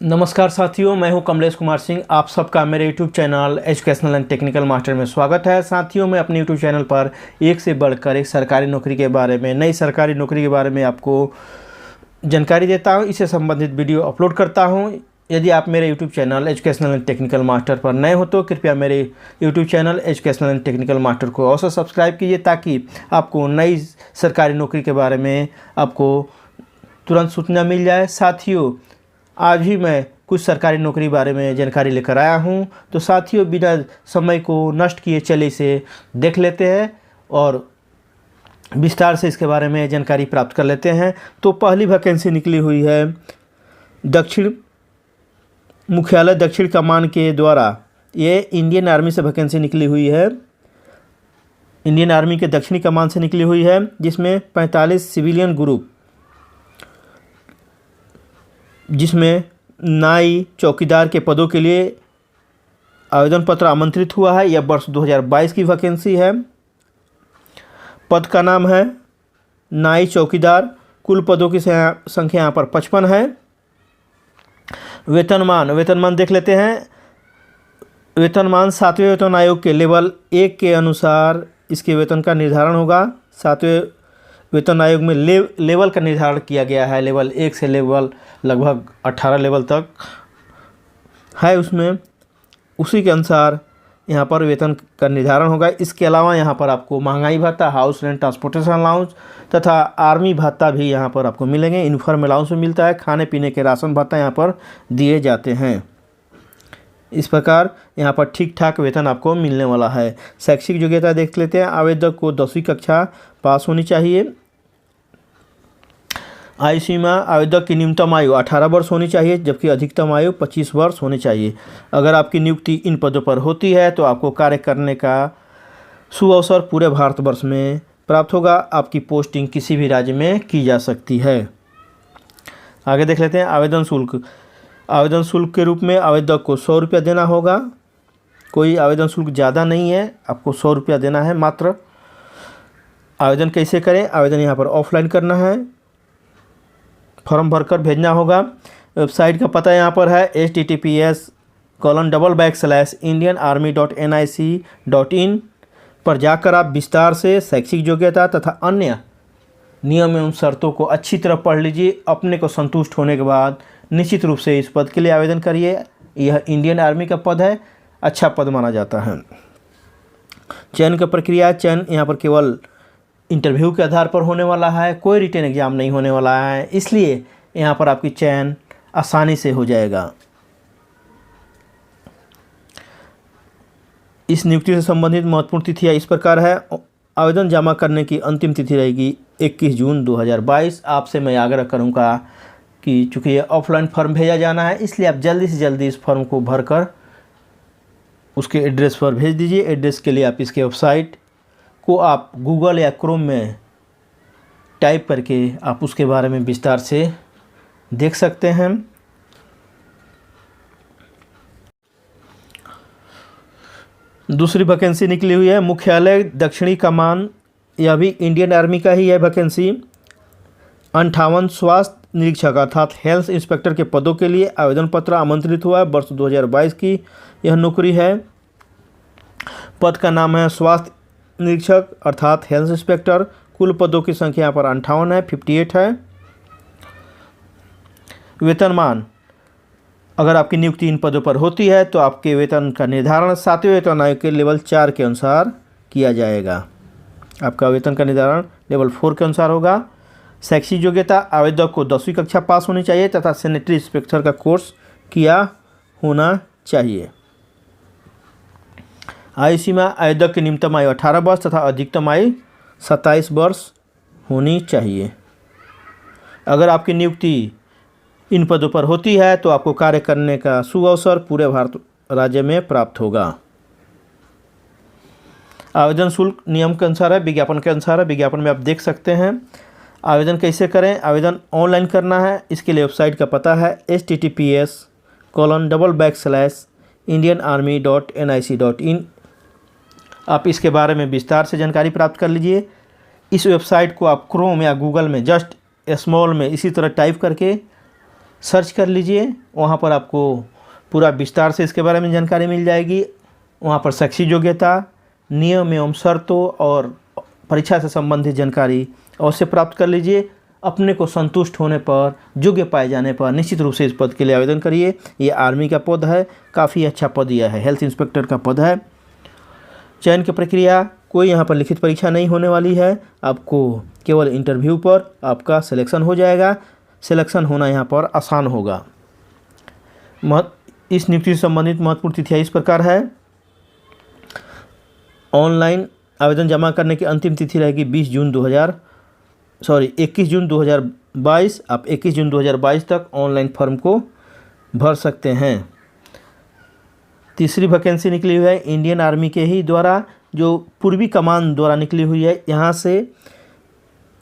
नमस्कार साथियों, मैं हूं कमलेश कुमार सिंह। आप सबका मेरे YouTube channel educational and technical master में स्वागत है। साथियों, मैं अपने यूट्यूब चैनल पर एक से बढ़कर एक सरकारी नौकरी के बारे में, नई सरकारी नौकरी के बारे में आपको जानकारी देता हूं। इससे संबंधित वीडियो अपलोड करता हूं। यदि आप मेरे YouTube channel educational and technical master पर नए हो तो कृपया मेरे YouTube channel educational and technical master को अवश्य सब्सक्राइब कीजिए, ताकि आपको नई सरकारी नौकरी के बारे में आपको तुरंत सूचना मिल जाए। साथियों, आज भी मैं कुछ सरकारी नौकरी बारे में जानकारी लेकर आया हूं। तो साथियों, बिना समय को नष्ट किए चले इसे देख लेते हैं और विस्तार से इसके बारे में जानकारी प्राप्त कर लेते हैं। तो पहली वैकेंसी निकली हुई है दक्षिण मुख्यालय दक्षिण कमान के द्वारा। ये इंडियन आर्मी से वैकेंसी निकली हुई है, इंडियन आर्मी के दक्षिणी कमान से निकली हुई है, जिसमें 45 सिविलियन ग्रुप, जिसमें नाई चौकीदार के पदों के लिए आवेदन पत्र आमंत्रित हुआ है। यह वर्ष 2022 की वैकेंसी है। पद का नाम है नाई चौकीदार। कुल पदों की संख्या यहाँ पर 55 है। वेतनमान देख लेते हैं। वेतनमान 7वें वेतन आयोग के लेवल 1 के अनुसार इसके वेतन का निर्धारण होगा। 7वें वेतन आयोग में लेवल का निर्धारण किया गया है। लेवल 1 से लेवल लगभग 18 लेवल तक है उसमें, उसी के अनुसार यहाँ पर वेतन का निर्धारण होगा। इसके अलावा यहाँ पर आपको महंगाई भत्ता, हाउस रेंट, ट्रांसपोर्टेशन अलाउंस तथा आर्मी भत्ता भी यहाँ पर आपको मिलेंगे। यूनिफॉर्म अलाउंस भी मिलता है। खाने पीने के राशन भत्ता यहाँ पर दिए जाते हैं। इस प्रकार यहाँ पर ठीक ठाक वेतन आपको मिलने वाला है। शैक्षिक योग्यता देख लेते हैं। आवेदक को 10वीं कक्षा पास होनी चाहिए। आयु सीमा, आवेदक की न्यूनतम आयु 18 वर्ष होनी चाहिए, जबकि अधिकतम आयु 25 वर्ष होनी चाहिए। अगर आपकी नियुक्ति इन पदों पर होती है तो आपको कार्य करने का सुअवसर पूरे भारतवर्ष में प्राप्त होगा। आपकी पोस्टिंग किसी भी राज्य में की जा सकती है। आगे देख लेते हैं आवेदन शुल्क। आवेदन शुल्क के रूप में आवेदक को 100 रुपया देना होगा। कोई आवेदन शुल्क ज़्यादा नहीं है, आपको 100 रुपया देना है मात्र। आवेदन कैसे करें? आवेदन यहाँ पर ऑफलाइन करना है, फॉर्म भरकर भेजना होगा। वेबसाइट का पता यहाँ पर है https://indianarmy.nic.in पर जाकर आप विस्तार से शैक्षिक योग्यता तथा अन्य नियम एवं शर्तों को अच्छी तरह पढ़ लीजिए। अपने को संतुष्ट होने के बाद निश्चित रूप से इस पद के लिए आवेदन करिए। यह इंडियन आर्मी का पद है, अच्छा पद माना जाता है। चयन की प्रक्रिया, चयन यहाँ पर केवल इंटरव्यू के आधार पर होने वाला है, कोई रिटन एग्जाम नहीं होने वाला है, इसलिए यहाँ पर आपकी चयन आसानी से हो जाएगा। इस नियुक्ति से संबंधित महत्वपूर्ण तिथियाँ इस प्रकार है। आवेदन जमा करने की अंतिम तिथि रहेगी 21 जून 2022। आपसे मैं आग्रह करूँगा कि चूँकि ये ऑफलाइन फॉर्म भेजा जाना है, इसलिए आप जल्दी से जल्दी इस फॉर्म को भरकर उसके एड्रेस पर भेज दीजिए। एड्रेस के लिए आप इसके वेबसाइट को आप गूगल या क्रोम में टाइप करके आप उसके बारे में विस्तार से देख सकते हैं। दूसरी वैकेंसी निकली हुई है मुख्यालय दक्षिणी कमान। यह भी इंडियन आर्मी का ही है वैकेंसी। 58 स्वास्थ्य निरीक्षक अर्थात हेल्थ इंस्पेक्टर के पदों के लिए आवेदन पत्र आमंत्रित हुआ है। वर्ष 2022 की यह नौकरी है। पद का नाम है स्वास्थ्य निरीक्षक अर्थात हेल्थ इंस्पेक्टर। कुल पदों की संख्या यहाँ पर 58 है, 58 है। वेतनमान, अगर आपकी नियुक्ति इन पदों पर होती है तो आपके वेतन का निर्धारण 7वें वेतन आयोग के लेवल 4 के अनुसार किया जाएगा। आपका वेतन का निर्धारण लेवल 4 के अनुसार होगा। शैक्षिक योग्यता, आवेदक को 10वीं कक्षा पास होनी चाहिए तथा सैनिटरी इंस्पेक्टर का कोर्स किया होना चाहिए। आयु सीमा, आवेदक की न्यूनतम आयु 18 वर्ष तथा अधिकतम आयु 27 वर्ष होनी चाहिए। अगर आपकी नियुक्ति इन पदों पर होती है तो आपको कार्य करने का सुअवसर पूरे भारत राज्य में प्राप्त होगा। आवेदन शुल्क नियम के अनुसार है, विज्ञापन के अनुसार है। विज्ञापन में आप देख सकते हैं। आवेदन कैसे करें? आवेदन ऑनलाइन करना है। इसके लिए वेबसाइट का पता है https://indianarmy.nic.in। आप इसके बारे में विस्तार से जानकारी प्राप्त कर लीजिए। इस वेबसाइट को आप क्रोम या गूगल में जस्ट स्मॉल में इसी तरह टाइप करके सर्च कर लीजिए, वहाँ पर आपको पूरा विस्तार से इसके बारे में जानकारी मिल जाएगी। वहाँ पर शैक्षिक योग्यता, नियम एवं शर्तों और परीक्षा से संबंधित जानकारी अवश्य प्राप्त कर लीजिए। अपने को संतुष्ट होने पर, योग्य पाए जाने पर निश्चित रूप से इस पद के लिए आवेदन करिए। ये आर्मी का पद है, काफ़ी अच्छा पद यह है, हेल्थ इंस्पेक्टर का पद है। चयन की प्रक्रिया, कोई यहाँ पर लिखित परीक्षा नहीं होने वाली है, आपको केवल इंटरव्यू पर आपका सिलेक्शन हो जाएगा। सिलेक्शन होना यहाँ पर आसान होगा। इस नियुक्ति से संबंधित महत्वपूर्ण तिथियां इस प्रकार है। ऑनलाइन आवेदन जमा करने की अंतिम तिथि रहेगी 21 जून 2022। आप 21 जून 2022 तक ऑनलाइन फॉर्म को भर सकते हैं। तीसरी वैकेंसी निकली हुई है इंडियन आर्मी के ही द्वारा, जो पूर्वी कमान द्वारा निकली हुई है। यहाँ से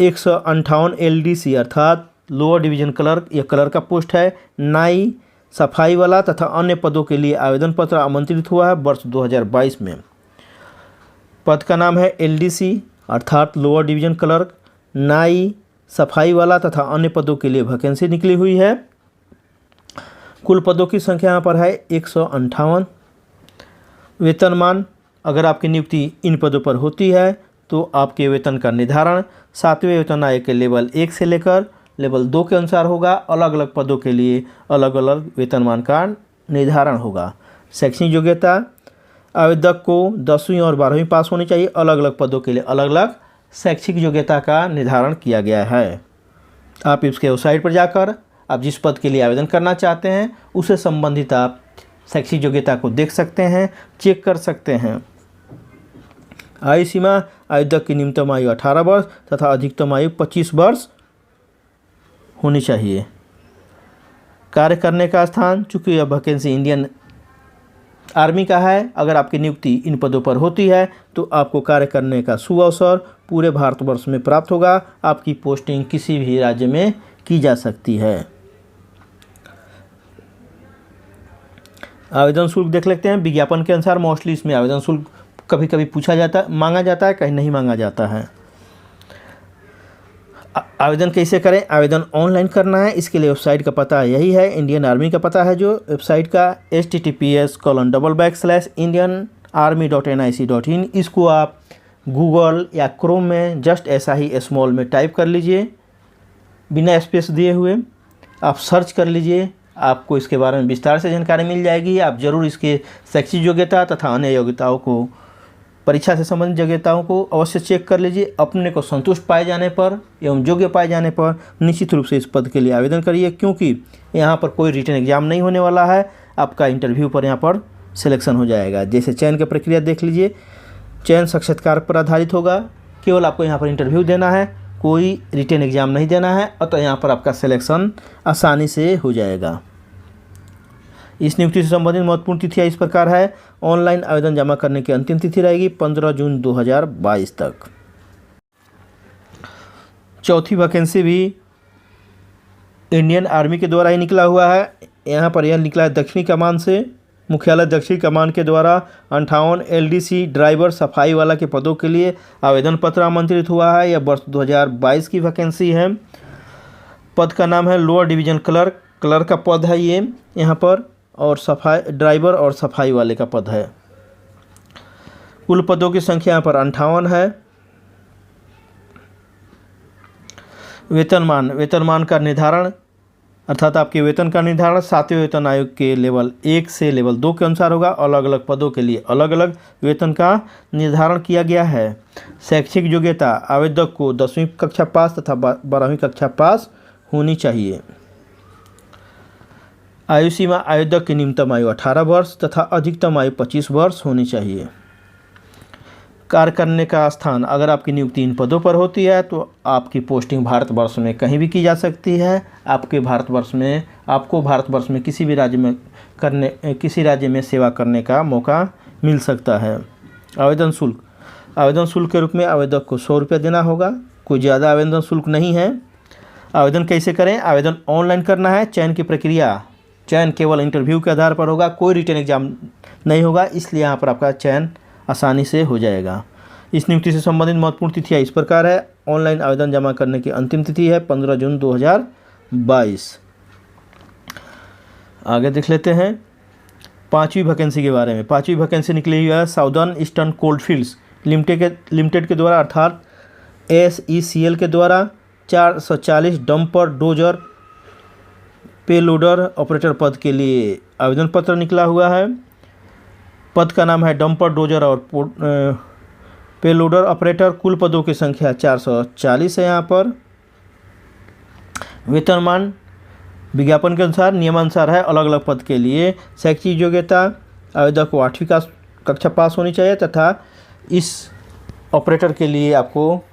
158 LDC अर्थात लोअर डिवीजन क्लर्क, यह क्लर्क का पोस्ट है। नाई, सफाई वाला तथा अन्य पदों के लिए आवेदन पत्र आमंत्रित हुआ है वर्ष 2022 में। पद का नाम है LDC अर्थात लोअर डिवीजन क्लर्क, नाई, सफाई वाला तथा अन्य पदों के लिए वैकेंसी निकली हुई है। कुल पदों की संख्या यहाँ पर है 158। वेतनमान, अगर आपकी नियुक्ति इन पदों पर होती है तो आपके वेतन का निर्धारण 7वें वेतन आयोग के लेवल 1 से लेकर लेवल 2 के अनुसार होगा। अलग अलग पदों के लिए अलग अलग वेतनमान का निर्धारण होगा। शैक्षणिक योग्यता, आवेदक को 10वीं और 12वीं पास होनी चाहिए। अलग अलग पदों के लिए अलग अलग शैक्षिक योग्यता का निर्धारण किया गया है। आप इसके वेबसाइट पर जाकर आप जिस पद के लिए आवेदन करना चाहते हैं उससे संबंधित आप शैक्षिक योग्यता को देख सकते हैं, चेक कर सकते हैं। आयु सीमा, आवेदक की न्यूनतम आयु 18 वर्ष तथा अधिकतम आयु 25 वर्ष होनी चाहिए। कार्य करने का स्थान, चूँकि यह वैकेंसी इंडियन आर्मी का है, अगर आपकी नियुक्ति इन पदों पर होती है तो आपको कार्य करने का सुअवसर पूरे भारतवर्ष में प्राप्त होगा। आपकी पोस्टिंग किसी भी राज्य में की जा सकती है। आवेदन शुल्क देख लेते हैं। विज्ञापन के अनुसार मोस्टली इसमें आवेदन शुल्क कभी कभी मांगा जाता है, कहीं नहीं मांगा जाता है। आवेदन कैसे करें? आवेदन ऑनलाइन करना है, इसके लिए वेबसाइट का पता यही है, इंडियन आर्मी का पता है जो वेबसाइट का https://indianarmy.nic.in। इसको आप गूगल या क्रोम में जस्ट ऐसा ही स्मॉल में टाइप कर लीजिए, बिना स्पेस दिए हुए आप सर्च कर लीजिए। आपको इसके बारे में विस्तार से जानकारी मिल जाएगी। आप ज़रूर इसके शैक्षिक योग्यता तथा अन्य योग्यताओं को, परीक्षा से संबंधित योग्यताओं को अवश्य चेक कर लीजिए। अपने को संतुष्ट पाए जाने पर एवं योग्य पाए जाने पर निश्चित रूप से इस पद के लिए आवेदन करिए, क्योंकि यहाँ पर कोई रिटन एग्जाम नहीं होने वाला है। आपका इंटरव्यू पर यहाँ पर सिलेक्शन हो जाएगा। जैसे चयन की प्रक्रिया देख लीजिए, चयन साक्षात्कार पर आधारित होगा। केवल आपको यहाँ पर इंटरव्यू देना है, कोई रिटन एग्जाम नहीं देना है, अतः यहाँ पर आपका सिलेक्शन आसानी से हो जाएगा। इस नियुक्ति से संबंधित महत्वपूर्ण तिथियां इस प्रकार है। ऑनलाइन आवेदन जमा करने की अंतिम तिथि रहेगी 15 जून 2022 तक। चौथी वैकेंसी भी इंडियन आर्मी के द्वारा ही निकला हुआ है। यहाँ पर यह निकला है दक्षिणी कमान से, मुख्यालय दक्षिणी कमान के द्वारा 58 LDC ड्राइवर, सफाई वाला के पदों के लिए आवेदन पत्र आमंत्रित हुआ है। यह वर्ष 2022 की वैकेंसी है। पद का नाम है लोअर डिवीजन क्लर्क, क्लर्क का पद है ये यहाँ पर, और सफाई ड्राइवर और सफाई वाले का पद है। कुल पदों की संख्या यहाँ पर 58 है। वेतनमान का निर्धारण अर्थात आपके वेतन का निर्धारण 7वें वेतन आयोग के लेवल 1 से लेवल 2 के अनुसार होगा। अलग अलग पदों के लिए अलग अलग वेतन का निर्धारण किया गया है। शैक्षिक योग्यता, आवेदक को 10वीं कक्षा पास तथा 12वीं कक्षा पास होनी चाहिए। आयु सीमा, आवेदक की न्यूनतम आयु 18 वर्ष तथा अधिकतम आयु 25 वर्ष होनी चाहिए। कार्य करने का स्थान, अगर आपकी नियुक्ति इन पदों पर होती है तो आपकी पोस्टिंग भारतवर्ष में कहीं भी की जा सकती है। आपको भारतवर्ष में किसी भी राज्य में सेवा करने का मौका मिल सकता है। आवेदन शुल्क के रूप में आवेदक को 100 रुपये देना होगा, कोई ज़्यादा आवेदन शुल्क नहीं है। आवेदन कैसे करें? आवेदन ऑनलाइन करना है। चयन केवल इंटरव्यू के आधार पर होगा, कोई रिटन एग्जाम नहीं होगा, इसलिए यहाँ पर आपका चयन आसानी से हो जाएगा। इस नियुक्ति से संबंधित महत्वपूर्ण तिथियां इस प्रकार है। ऑनलाइन आवेदन जमा करने की अंतिम तिथि है 15 जून 2022। आगे देख लेते हैं 5वीं वैकेंसी के बारे में। 5वीं वैकेंसी निकली हुई है साउदर्न ईस्टर्न कोलफील्ड्स लिमिटेड के द्वारा अर्थात SECL के द्वारा 440 डंपर डोजर पेलोडर ऑपरेटर पद के लिए आवेदन पत्र निकला हुआ है। पद का नाम है डंपर डोजर और पेलोडर ऑपरेटर। कुल पदों की संख्या 440 है। यहाँ पर वेतनमान विज्ञापन के अनुसार नियमानुसार है अलग अलग पद के लिए। शैक्षिक योग्यता आवेदक को 8वीं कक्षा पास होनी चाहिए तथा इस ऑपरेटर के लिए आपको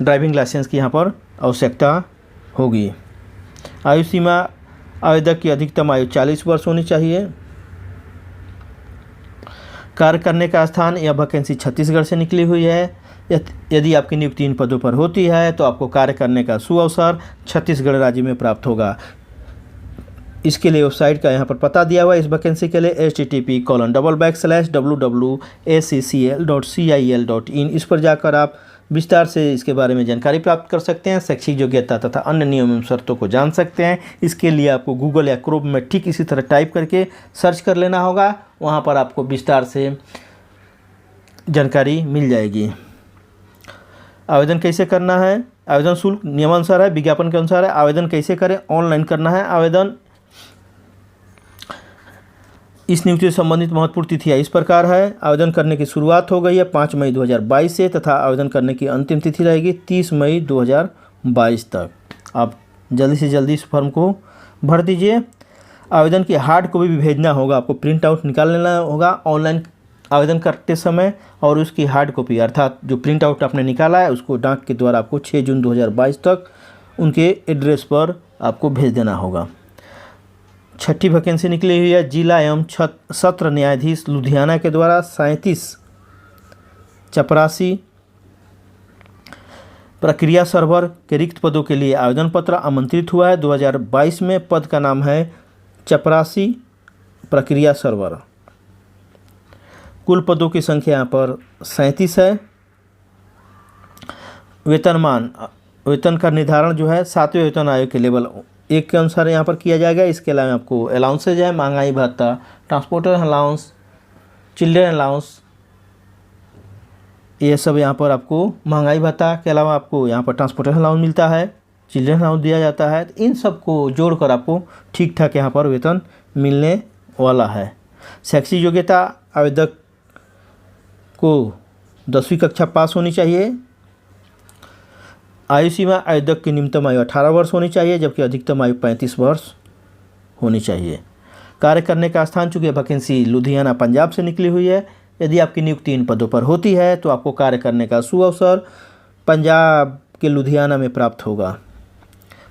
ड्राइविंग लाइसेंस की यहाँ पर आवश्यकता होगी। आयु सीमा आवेदक की अधिकतम आयु 40 वर्ष होनी चाहिए। कार्य करने का स्थान यह वैकेंसी छत्तीसगढ़ से निकली हुई है। यदि आपकी नियुक्ति इन पदों पर होती है तो आपको कार्य करने का सुअवसर छत्तीसगढ़ राज्य में प्राप्त होगा। इसके लिए वेबसाइट का यहाँ पर पता दिया हुआ है इस वैकेंसी के लिए http://www.accl.cil.in। इस पर जाकर आप विस्तार से इसके बारे में जानकारी प्राप्त कर सकते हैं। शैक्षिक योग्यता तथा अन्य नियम एवं शर्तों को जान सकते हैं। इसके लिए आपको गूगल या क्रोम में ठीक इसी तरह टाइप करके सर्च कर लेना होगा। वहाँ पर आपको विस्तार से जानकारी मिल जाएगी। आवेदन कैसे करना है? आवेदन शुल्क नियमानुसार है, विज्ञापन के अनुसार है। आवेदन कैसे करें? ऑनलाइन करना है आवेदन। इस नियुक्ति से संबंधित महत्वपूर्ण तिथियाँ इस प्रकार है। आवेदन करने की शुरुआत हो गई है 5 मई 2022 से तथा आवेदन करने की अंतिम तिथि रहेगी 30 मई 2022 तक। आप जल्दी से जल्दी इस फॉर्म को भर दीजिए। आवेदन की हार्ड कॉपी भी भेजना होगा, आपको प्रिंट आउट निकाल लेना होगा ऑनलाइन आवेदन करते समय, और उसकी हार्ड कॉपी अर्थात जो प्रिंट आउट आपने निकाला है उसको डाक के द्वारा आपको 6 जून 2022 तक उनके एड्रेस पर आपको भेज देना होगा। 6ठी वैकेंसी निकली हुई है जिला एवं सत्र न्यायाधीश लुधियाना के द्वारा 37 चपरासी प्रक्रिया सर्वर के रिक्त पदों के लिए आवेदन पत्र आमंत्रित हुआ है 2022 में। पद का नाम है चपरासी प्रक्रिया सर्वर। कुल पदों की संख्या यहाँ पर 37 है। वेतन का निर्धारण जो है 7वें वेतन आयोग के लेवल 1 के अनुसार यहाँ पर किया जाएगा। इसके अलावा आपको अलाउंसेज है, महंगाई भत्ता, ट्रांसपोर्टर अलाउंस, चिल्ड्रन अलाउंस, ये सब यहाँ पर आपको महंगाई भत्ता के अलावा आपको यहाँ पर ट्रांसपोर्टर अलाउंस मिलता है, चिल्ड्रन अलाउंस दिया जाता है। इन सब को जोड़कर आपको ठीक ठाक यहाँ पर वेतन मिलने वाला है। शैक्षिक योग्यता आवेदक को 10वीं कक्षा पास होनी चाहिए। आयु सीमा आवेदक की न्यूनतम आयु 18 वर्ष होनी चाहिए जबकि अधिकतम आयु 35 वर्ष होनी चाहिए। कार्य करने का स्थान चूँकि वैकेंसी लुधियाना पंजाब से निकली हुई है, यदि आपकी नियुक्ति इन पदों पर होती है तो आपको कार्य करने का सुअवसर पंजाब के लुधियाना में प्राप्त होगा।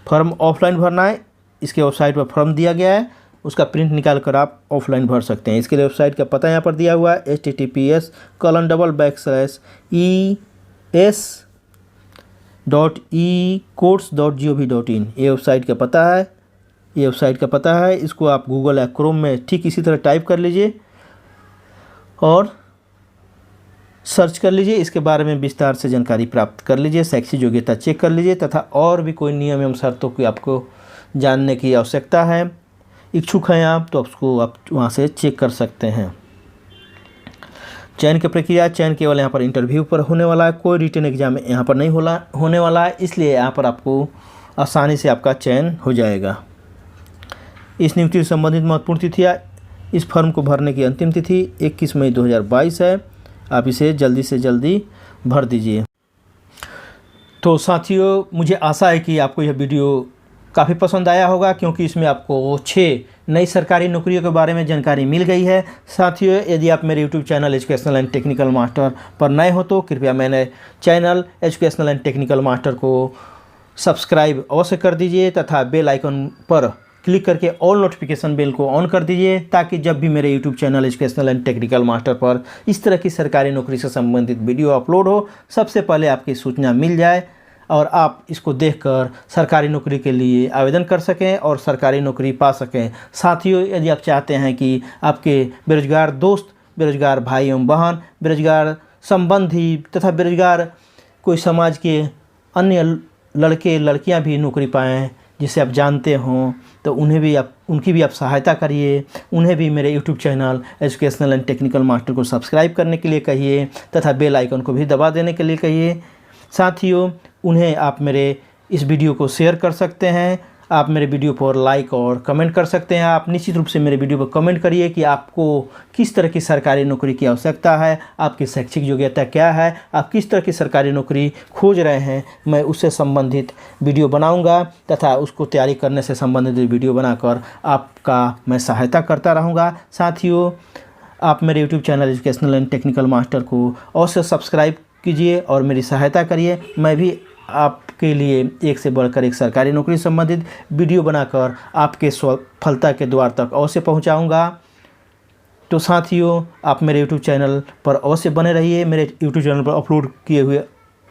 फॉर्म ऑफलाइन भरना है। इसके वेबसाइट पर फॉर्म दिया गया है, उसका प्रिंट निकाल कर आप ऑफलाइन भर सकते हैं। इसके लिए वेबसाइट का पता यहाँ पर दिया हुआ है https://es.ecourts.gov.in। ये वेबसाइट का पता है। इसको आप गूगल या क्रोम में ठीक इसी तरह टाइप कर लीजिए और सर्च कर लीजिए। इसके बारे में विस्तार से जानकारी प्राप्त कर लीजिए। शैक्षिक योग्यता चेक कर लीजिए तथा और भी कोई नियम एवं शर्तों की आपको जानने की आवश्यकता है, इच्छुक हैं आप, तो उसको आप वहाँ से चेक कर सकते हैं। चयन की प्रक्रिया, चयन केवल यहाँ पर इंटरव्यू पर होने वाला है, कोई रिटन एग्जाम यहाँ पर नहीं होने वाला है, इसलिए यहाँ पर आपको आसानी से आपका चयन हो जाएगा। इस नियुक्ति से संबंधित महत्वपूर्ण तिथियाँ, इस फॉर्म को भरने की अंतिम तिथि 21 मई 2022 है। आप इसे जल्दी से जल्दी भर दीजिए। तो साथियों, मुझे आशा है कि आपको यह वीडियो काफ़ी पसंद आया होगा, क्योंकि इसमें आपको 6 नई सरकारी नौकरियों के बारे में जानकारी मिल गई है। साथियों, यदि आप मेरे YouTube channel educational and technical master पर नए हो तो कृपया मैंने channel educational and technical master को सब्सक्राइब अवश्य कर दीजिए तथा बेल आइकन पर क्लिक करके ऑल नोटिफिकेशन बेल को ऑन कर दीजिए, ताकि जब भी मेरे YouTube channel educational and technical master पर इस तरह की सरकारी नौकरी से संबंधित वीडियो अपलोड हो, सबसे पहले आपकी सूचना मिल जाए और आप इसको देखकर सरकारी नौकरी के लिए आवेदन कर सकें और सरकारी नौकरी पा सकें। साथियों, यदि आप चाहते हैं कि आपके बेरोजगार दोस्त, बेरोजगार भाई एवं बहन, बेरोजगार संबंधी तथा बेरोजगार कोई समाज के अन्य लड़के लड़कियां भी नौकरी पाएँ, जिसे आप जानते हों तो उनकी भी आप सहायता करिए। उन्हें भी मेरे YouTube channel educational and technical master को सब्सक्राइब करने के लिए कहिए तथा बेल आइकन को भी दबा देने के लिए कहिए। साथियों, उन्हें आप मेरे इस वीडियो को शेयर कर सकते हैं। आप मेरे वीडियो पर लाइक और कमेंट कर सकते हैं। आप निश्चित रूप से मेरे वीडियो पर कमेंट करिए कि आपको किस तरह की सरकारी नौकरी की आवश्यकता है, आपकी शैक्षिक योग्यता क्या है, आप किस तरह की सरकारी नौकरी खोज रहे हैं। मैं उससे संबंधित वीडियो बनाऊंगा तथा उसको तैयारी करने से संबंधित वीडियो बनाकर आपका मैं सहायता करता रहूँगा। साथियों, आप मेरे YouTube channel educational and technical master को अवश्य सब्सक्राइब कीजिए और मेरी सहायता करिए। मैं भी आपके लिए एक से बढ़कर एक सरकारी नौकरी संबंधित वीडियो बनाकर आपके सफलता के द्वार तक अवश्य पहुंचाऊंगा। तो साथियों, आप मेरे यूट्यूब चैनल पर अवश्य बने रहिए। मेरे यूट्यूब चैनल पर अपलोड किए हुए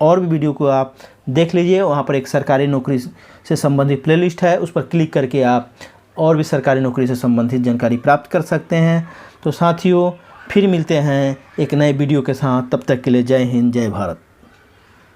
और भी वीडियो को आप देख लीजिए। वहां पर एक सरकारी नौकरी से संबंधित प्लेलिस्ट है, उस पर क्लिक करके आप और भी सरकारी नौकरी से संबंधित जानकारी प्राप्त कर सकते हैं। तो साथियों, फिर मिलते हैं एक नए वीडियो के साथ। तब तक के लिए जय हिंद, जय भारत।